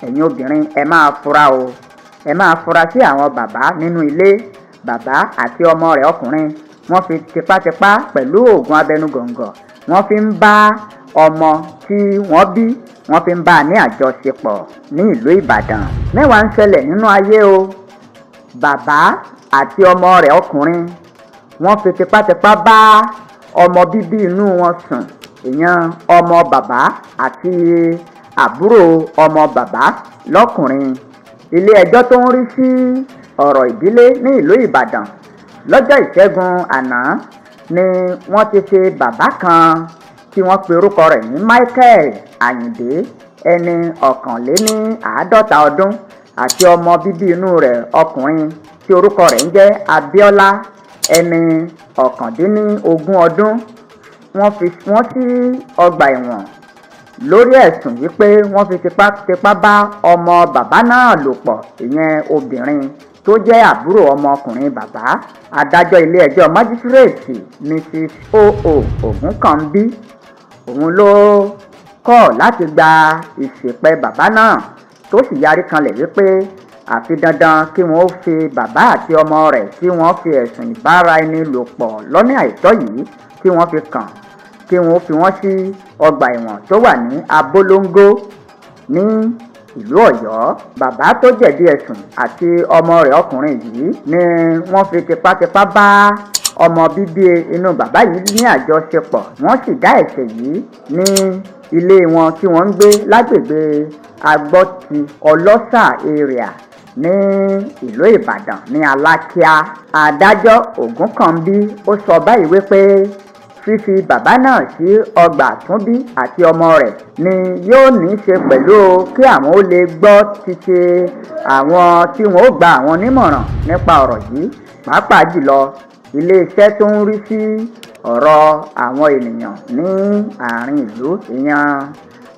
ẹ̀yin obìnrin ẹ máa fura o, ẹ máa fura sí àwọn bàbá nínú ilé. Bàbá àti ọmọ rẹ̀ ọkùnrin wọ́n fi tipátipá pẹ̀lú oògùn abẹnugọ̀ngọ̀ wọ́n fi ń bá ọmọ tí wọ́n bí wọ́n fi ń bá a ní àjọṣepọ̀ ní ìlú Ìbàdàn. Mẹ́wàá ń ṣẹlẹ̀ nínú ayé o. Bàbá àti ọmọ rẹ̀ ọkùnrin wọ́n fi tipátipá bá ọmọ bíbí inú wọn sùn, ìyẹn ọmọ bàbá àti àbúrò ọmọ bàbá lọ́kùnrin. Ilé ẹjọ́ tó ń rí sí ọ̀rọ̀ ìdílé ní ìlú Ìbàdàn lọ́jọ́ ìṣẹ́gun àná ni wọ́n ti ṣe bàbá kan tí wọ́n pe orúkọ rẹ̀ ní Michael Àyìndé ẹni 51 ọdún àti ọmọ bíbí inú rẹ̀ ọkùnrin tí orúkọ rẹ̀ ń jẹ́ Abíọ́lá ẹni 19 ọdún. Wọ́n sí ọgbà ẹ̀wọ̀n lórí ẹ̀sùn wípé wọ́n fi tipátipá bá ọmọ bàbá náà lò pọ̀, ìyẹn obìnrin tó jẹ́ àbúrò ọmọkùnrin bàbá. Adájọ́ ilé ẹjọ́ májísírèètì Mrs. Oògùn òun ló kọ̀ láti gba ìṣèpẹ̀ bàbá náà tó sì yarí kanlẹ̀ wípé àfi dandan kí wọ́n fi bàbá àti ọmọ rẹ̀ tí wọ́n fi ẹ̀sùn ìbáraẹnilòpọ̀ lọ́nà àìtọ́ yìí tí wọ́n fi kàn kí wọ́n fi wọ́n sí ọgbà ẹ̀wọ̀n tó wà ní Abolongo ní ìlú Ọ̀yọ́. Bàbá tó jẹ̀bi ẹ̀sùn àti ọmọ rẹ̀ ọkùnrin yìí ni wọ́n fi tipátipá bá ọmọ bíbí inú bàbá yìí ní àjọṣepọ̀. Wọ́n sì dá ẹ̀ṣẹ̀ yìí ní ilé wọn tí wọ́n ń gbé lágbègbè Agbọ́ti Ọlọ́sà area ní ìlú Ìbàdàn ní Alákíá. Adájọ́ Ògúnkànbí ó sọ báyìí wípé fífi bàbá náà sí ọgbà àtúnbí àti ọmọ rẹ̀ ni yóò ní í ṣe pẹ̀lú kí àwọn ó lè gbọ́ títí àwọn tí wọ́n ó gba àwọn nímọ̀ràn nípa ọ̀rọ̀ yìí, pàápàá jùlọ iléeṣẹ́ tó ń rí sí ọ̀rọ̀ àwọn ènìyàn ní àárín ìlú, ìyẹn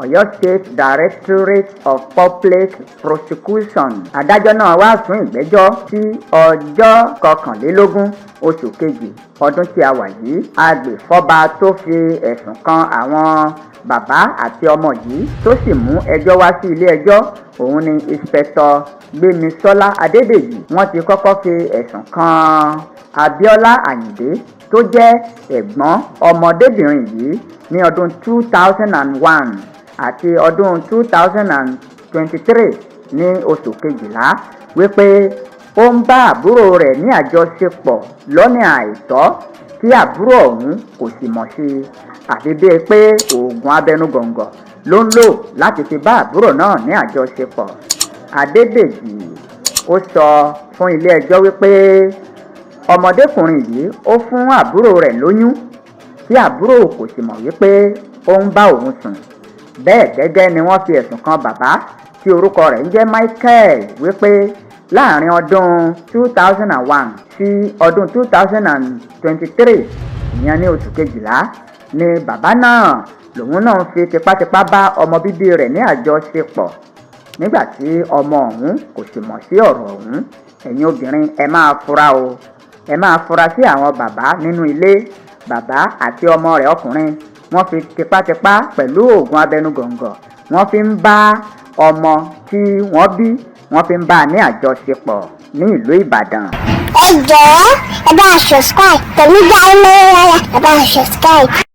Ọ̀yọ́ State Directorate of Public Prosecution. Adájọ́ náà wá sún ìgbẹ́jọ́ sí ọjọ́ 21 oṣù kejì ọdún tí a wà yìí. Agbèfọ́ba tó fi ẹ̀sùn kan àwọn bàbá àti ọmọ yìí tó sì mú ẹjọ́ wá sí ilé ẹjọ́ òun ni Inspector Gbémisọ́lá Adédèjì. Wọ́n ti kọ́kọ́ fi ẹ̀sùn kan Abíọ́lá Àyìndé tó jẹ́ ẹ̀gbọ́n ọmọdébìnrin yìí ní ọdún 2001 àti ọdún 2023 ní oṣù kejìlá wípé ó ń bá àbúrò rẹ̀ ní àjọṣepọ̀ lọ́nà àìtọ́ tí àbúrò ọ̀hún kò sì mọ̀ sí i, àfi bíi pé oògùn abẹnugọ̀ngọ̀ ló ń lò láti fi bá àbúrò náà ní àjọṣepọ̀. Adédèjì ó sọ fún ilé ẹjọ́ wípé ọmọdékùnrin yìí ó fún àbúrò rẹ̀ lóyún tí àbúrò kò sì mọ̀ wípé ó ń bá òun sùn. Bẹ́ẹ̀ gẹ́gẹ́ ni wọ́n fi ẹ̀sùn kan bàbá tí orúkọ rẹ̀ ń jẹ́ Michael wípé láàrin ọdún 2001 sí ọdún 2023 ìyẹn ní oṣù kejìlá ni bàbá náà lòun náà fi tipátipá bá ọmọ bíbí rẹ̀ ní àjọṣepọ̀ nígbà tí ọmọ ọ̀hún kò sì mọ̀ sí ọ̀rọ̀ ọ̀hún. Ẹ̀yin obìnrin ẹ máa fura o, ẹ máa fura sí àwọn bàbá nínú ilé. Bàbá àti ọmọ rẹ̀ ọkùnrin wọ́n fi tipátipá pẹ̀lú oògùn abẹnugọ̀ngọ̀ wọ́n fi ń bá ọmọ tí wọ́n bí wọ́n fi ń bá a ní àjọṣepọ̀ ní ìlú Ìbàdàn. Ẹ jọ̀ọ́ ẹ bá subscribe Pẹlú ẹ bá subscribe.